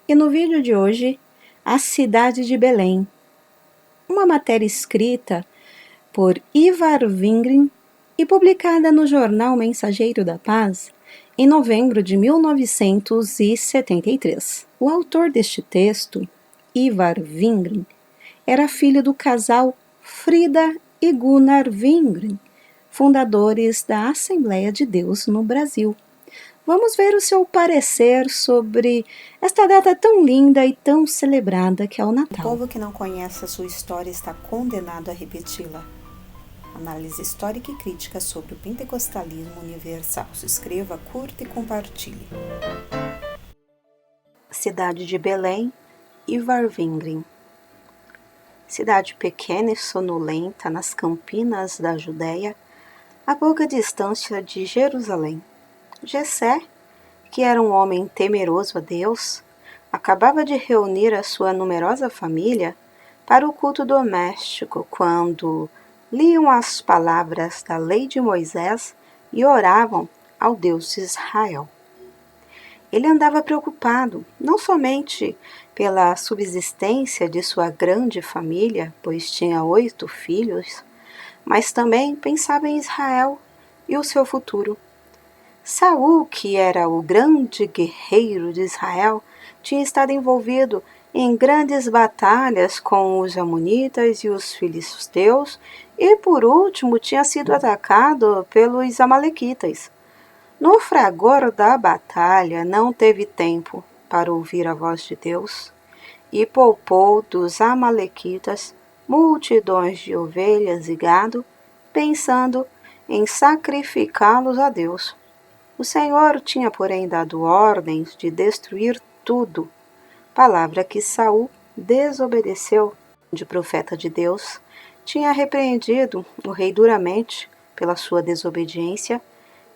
E no vídeo de hoje, a cidade de Belém, uma matéria escrita por Ivar Vingren e publicada no jornal Mensageiro da Paz em novembro de 1973. O autor deste texto, Ivar Vingren, era filho do casal Frida e Gunnar Vingren, fundadores da Assembleia de Deus no Brasil. Vamos ver o seu parecer sobre esta data tão linda e tão celebrada que é o Natal. O povo que não conhece a sua história está condenado a repeti-la. Análise histórica e crítica sobre o pentecostalismo universal. Se inscreva, curta e compartilhe. Cidade de Belém, Ivar Vingren. Cidade pequena e sonolenta nas campinas da Judéia, a pouca distância de Jerusalém. Jessé, que era um homem temeroso a Deus, acabava de reunir a sua numerosa família para o culto doméstico quando liam as palavras da lei de Moisés e oravam ao Deus de Israel. Ele andava preocupado, não somente pela subsistência de sua grande família, pois tinha 8 filhos, mas também pensava em Israel e o seu futuro. Saul, que era o grande guerreiro de Israel, tinha estado envolvido em grandes batalhas com os amonitas e os filisteus e, por último, tinha sido atacado pelos amalequitas. No fragor da batalha, não teve tempo para ouvir a voz de Deus e poupou dos amalequitas multidões de ovelhas e gado, pensando em sacrificá-los a Deus. O Senhor tinha, porém, dado ordens de destruir tudo, palavra que Saul desobedeceu. De profeta de Deus, tinha repreendido o rei duramente pela sua desobediência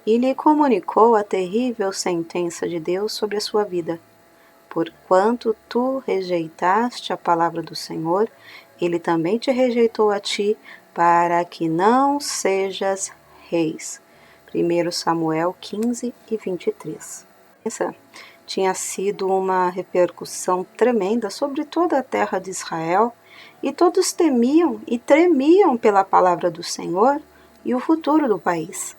e lhe comunicou a terrível sentença de Deus sobre a sua vida. Porquanto tu rejeitaste a palavra do Senhor, ele também te rejeitou a ti, para que não sejas reis. 1 Samuel 15 e 23. Essa tinha sido uma repercussão tremenda sobre toda a terra de Israel, e todos temiam e tremiam pela palavra do Senhor e o futuro do país.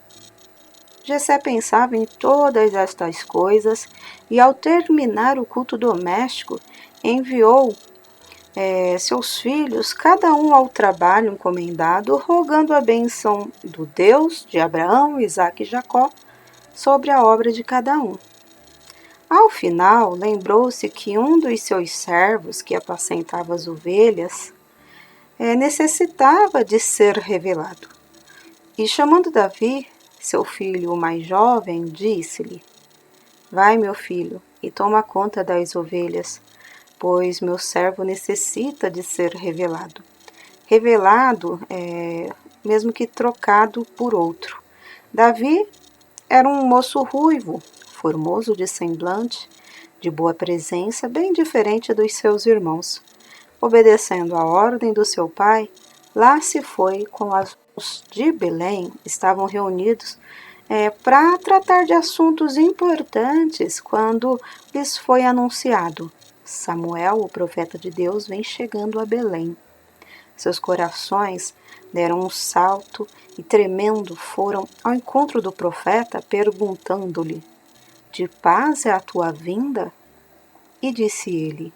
Jessé pensava em todas estas coisas e, ao terminar o culto doméstico, enviou seus filhos, cada um ao trabalho encomendado, rogando a bênção do Deus de Abraão, Isaque e Jacó sobre a obra de cada um. Ao final, lembrou-se que um dos seus servos, que apacentava as ovelhas, necessitava de ser revelado. E chamando Davi, seu filho mais jovem, disse-lhe: Vai, meu filho, e toma conta das ovelhas, pois meu servo necessita de ser revelado. Revelado, mesmo que trocado por outro. Davi era um moço ruivo, formoso de semblante, de boa presença, bem diferente dos seus irmãos. Obedecendo à ordem do seu pai, lá se foi com os de Belém, estavam reunidos para tratar de assuntos importantes quando lhes foi anunciado: Samuel, o profeta de Deus, vem chegando a Belém. Seus corações deram um salto e, tremendo, foram ao encontro do profeta, perguntando-lhe: De paz é a tua vinda? E disse ele: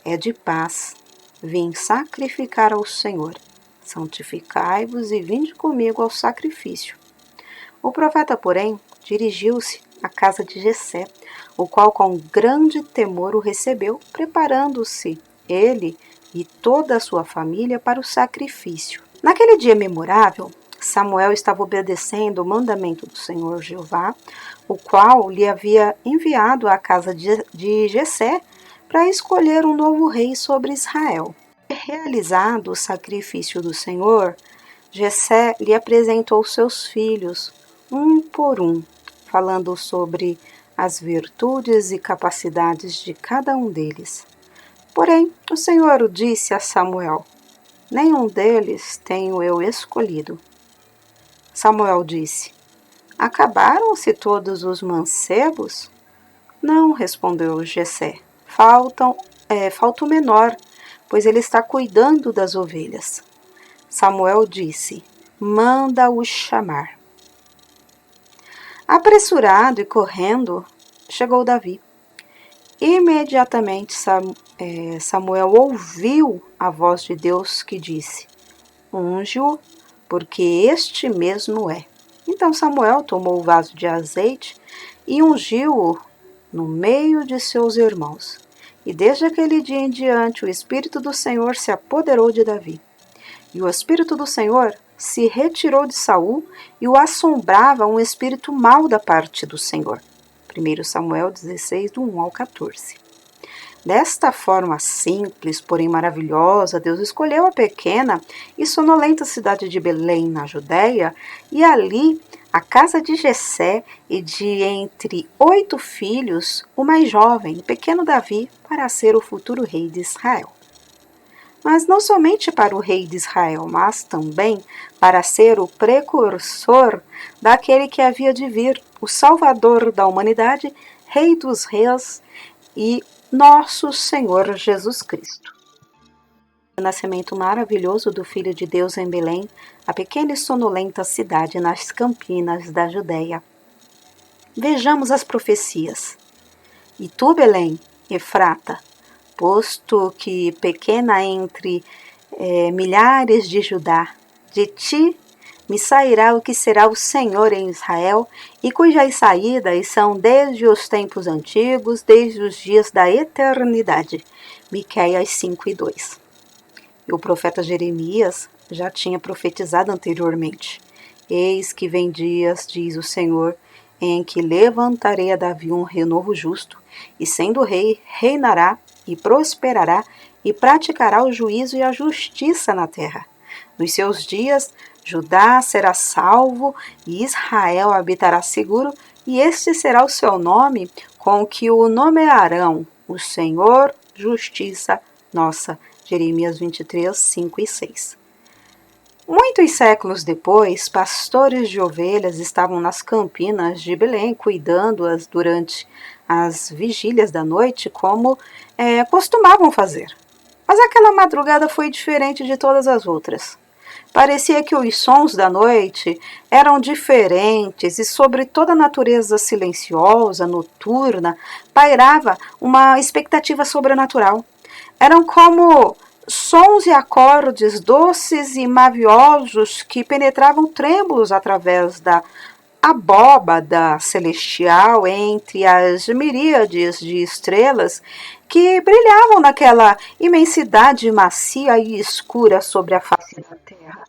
É de paz. Vim sacrificar ao Senhor. Santificai-vos e vinde comigo ao sacrifício. O profeta, porém, dirigiu-se à casa de Jessé, o qual com grande temor o recebeu, preparando-se ele e toda a sua família para o sacrifício. Naquele dia memorável, Samuel estava obedecendo o mandamento do Senhor Jeová, o qual lhe havia enviado à casa de Jessé para escolher um novo rei sobre Israel. Realizado o sacrifício do Senhor, Jessé lhe apresentou seus filhos, um por um, falando sobre as virtudes e capacidades de cada um deles. Porém, o Senhor disse a Samuel: Nenhum deles tenho eu escolhido. Samuel disse: Acabaram-se todos os mancebos? Não, respondeu Jessé. falta o menor, pois ele está cuidando das ovelhas. Samuel disse: manda-o chamar. Apressurado e correndo, chegou Davi. Imediatamente Samuel ouviu a voz de Deus que disse: unge-o, porque este mesmo é. Então Samuel tomou o vaso de azeite e ungiu-o no meio de seus irmãos. E desde aquele dia em diante o Espírito do Senhor se apoderou de Davi. E o Espírito do Senhor se retirou de Saul e o assombrava um espírito mau da parte do Senhor. 1 Samuel 16, do 1 ao 14. Desta forma simples, porém maravilhosa, Deus escolheu a pequena e sonolenta cidade de Belém, na Judéia, e ali a casa de Jessé e de entre 8 filhos, o mais jovem, o pequeno Davi, para ser o futuro rei de Israel. Mas não somente para o rei de Israel, mas também para ser o precursor daquele que havia de vir, o Salvador da humanidade, Rei dos Reis e nosso Senhor Jesus Cristo. O nascimento maravilhoso do Filho de Deus em Belém, a pequena e sonolenta cidade nas campinas da Judéia. Vejamos as profecias. E tu, Belém, Efrata, posto que pequena entre milhares de Judá, de ti me sairá o que será o Senhor em Israel, e cujas saídas são desde os tempos antigos, desde os dias da eternidade. Miqueias 5:2. E o profeta Jeremias já tinha profetizado anteriormente. Eis que vem dias, diz o Senhor, em que levantarei a Davi um renovo justo, e sendo rei, reinará e prosperará e praticará o juízo e a justiça na terra. Nos seus dias, Judá será salvo e Israel habitará seguro, e este será o seu nome com que o nomearão: o Senhor, justiça nossa. Jeremias 23, 5 e 6. Muitos séculos depois, pastores de ovelhas estavam nas campinas de Belém, cuidando-as durante as vigílias da noite, como costumavam fazer. Mas aquela madrugada foi diferente de todas as outras. Parecia que os sons da noite eram diferentes e sobre toda a natureza silenciosa, noturna, pairava uma expectativa sobrenatural. Eram como sons e acordes doces e maviosos que penetravam trêmulos através da abóbada celestial entre as miríades de estrelas que brilhavam naquela imensidade macia e escura sobre a face da terra.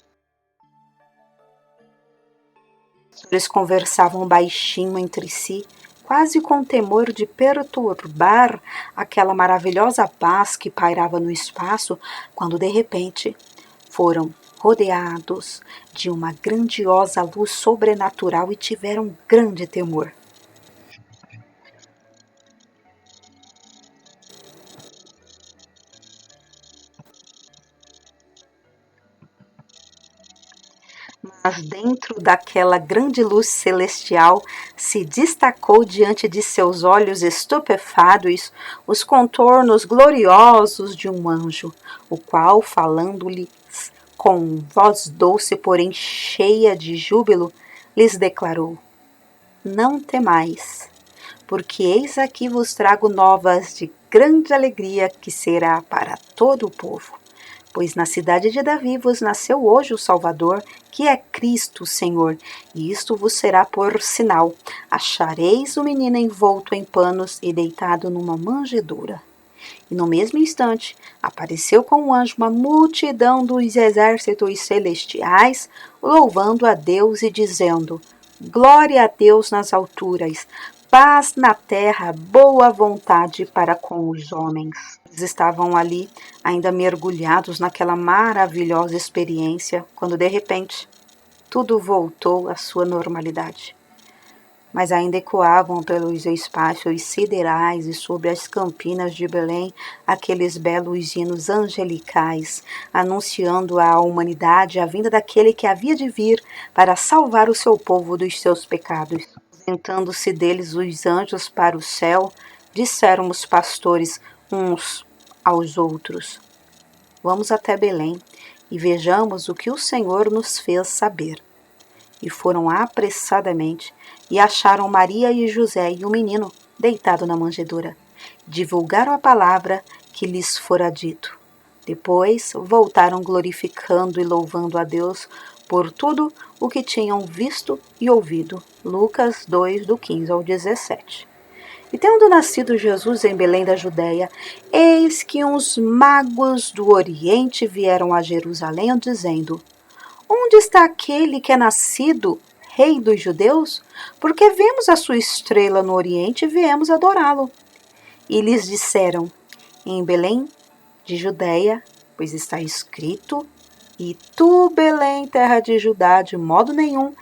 Eles conversavam baixinho entre si, quase com temor de perturbar aquela maravilhosa paz que pairava no espaço, quando de repente foram rodeados de uma grandiosa luz sobrenatural e tiveram grande temor. Mas dentro daquela grande luz celestial se destacou diante de seus olhos estupefatos os contornos gloriosos de um anjo, o qual, falando-lhes com voz doce, porém cheia de júbilo, lhes declarou: não temais, porque eis aqui vos trago novas de grande alegria que será para todo o povo. Pois na cidade de Davi vos nasceu hoje o Salvador, que é Cristo, o Senhor, e isto vos será por sinal: achareis o menino envolto em panos e deitado numa manjedoura. E no mesmo instante apareceu com o anjo uma multidão dos exércitos celestiais, louvando a Deus e dizendo: glória a Deus nas alturas, paz na terra, boa vontade para com os homens. Eles estavam ali, ainda mergulhados naquela maravilhosa experiência, quando de repente tudo voltou à sua normalidade. Mas ainda ecoavam pelos espaços siderais e sobre as campinas de Belém aqueles belos hinos angelicais, anunciando à humanidade a vinda daquele que havia de vir para salvar o seu povo dos seus pecados. Sentando-se deles os anjos para o céu, disseram os pastores: uns aos outros: vamos até Belém e vejamos o que o Senhor nos fez saber. E foram apressadamente e acharam Maria e José e o menino deitado na manjedoura. Divulgaram a palavra que lhes fora dito. Depois voltaram glorificando e louvando a Deus por tudo o que tinham visto e ouvido. Lucas 2, do 15 ao 17. E tendo nascido Jesus em Belém da Judéia, eis que uns magos do Oriente vieram a Jerusalém, dizendo: onde está aquele que é nascido Rei dos Judeus? Porque vemos a sua estrela no Oriente e viemos adorá-lo. E lhes disseram: em Belém de Judéia, pois está escrito: e tu, Belém, terra de Judá, de modo nenhum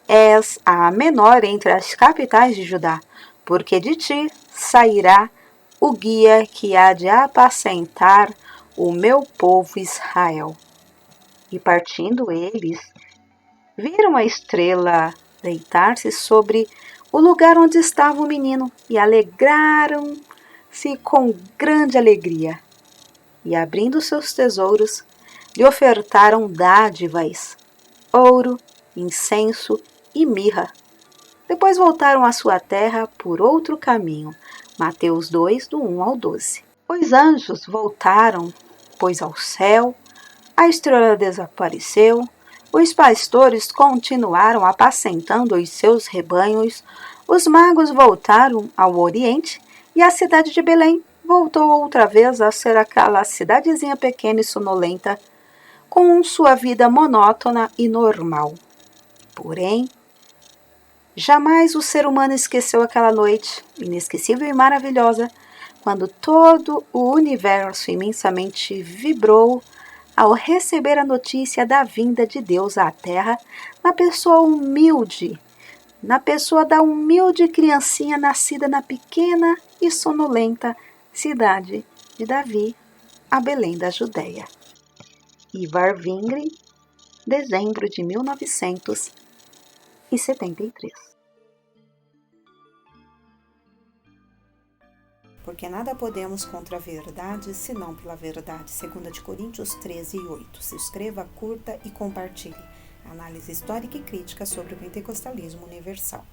és a menor entre as capitais de Judá, porque de ti sairá o guia que há de apacentar o meu povo Israel. E partindo eles, viram a estrela deitar-se sobre o lugar onde estava o menino e alegraram-se com grande alegria. E abrindo seus tesouros, lhe ofertaram dádivas, ouro, incenso e mirra. Depois voltaram à sua terra por outro caminho. Mateus 2, do 1 ao 12. Os anjos voltaram, pois ao céu, a estrela desapareceu, os pastores continuaram apacentando os seus rebanhos, os magos voltaram ao Oriente e a cidade de Belém voltou outra vez a ser aquela cidadezinha pequena e sonolenta, com sua vida monótona e normal. Porém, jamais o ser humano esqueceu aquela noite, inesquecível e maravilhosa, quando todo o universo imensamente vibrou ao receber a notícia da vinda de Deus à Terra na pessoa da humilde criancinha nascida na pequena e sonolenta cidade de Davi, a Belém da Judéia. Ivar Vingre, dezembro de 1973. Porque nada podemos contra a verdade, senão pela verdade. 2 Coríntios 13, 8. Se inscreva, curta e compartilhe. Análise histórica e crítica sobre o pentecostalismo universal.